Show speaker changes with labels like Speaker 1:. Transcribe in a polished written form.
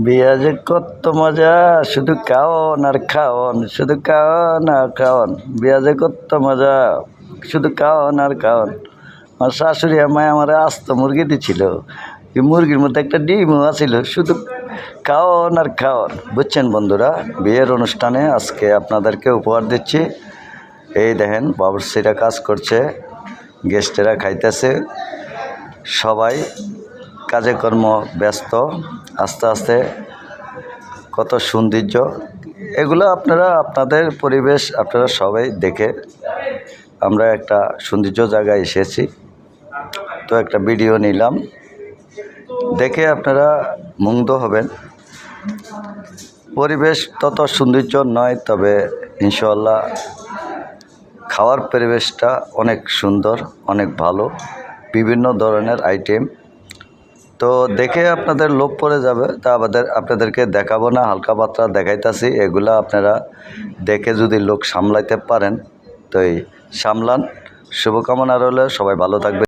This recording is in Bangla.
Speaker 1: বিয়া যে কত মজা, শুধু খাওন আর খাওন, শুধু খাওন আর খাওন। বিয়া যে কত মজা, শুধু খাওন আর খাওন। আমার শাশুড়ি আমায় আমার আস্ত মুরগি দিছিল, এই মুরগির মধ্যে একটা ডিমও আছিল। শুধু খাওন আর খাওন। বুঝছেন বন্ধুরা, বিয়ের অনুষ্ঠানে আজকে আপনাদেরকে উপহার দিচ্ছি। এই দেখেন বাবুর্চিরা কাজ করছে, গেস্টেরা খাইতেছে, সবাই কাজে কর্ম ব্যস্ত। আস্তে আস্তে কত সৌন্দর্য এগুলো আপনারা আপনাদের পরিবেশ আপনারা সবাই দেখে। আমরা একটা সৌন্দর্য জায়গায় এসেছি, তো একটা ভিডিও নিলাম, দেখে আপনারা মুগ্ধ হবেন। পরিবেশ তত সৌন্দর্য নয়, তবে ইনশাআল্লাহ খাওয়ার পরিবেশটা অনেক সুন্দর, অনেক ভালো, বিভিন্ন ধরনের আইটেম। তো দেখে আপনাদের লোভ পড়ে যাবে, তা আপনাদেরকে দেখাবো না, হালকা পাতলা দেখাইতাছি। এগুলা আপনারা দেখে যদি লোক সামলাইতে পারেন তো এই সামলান। শুভকামনা রইল, সবাই ভালো থাকবে।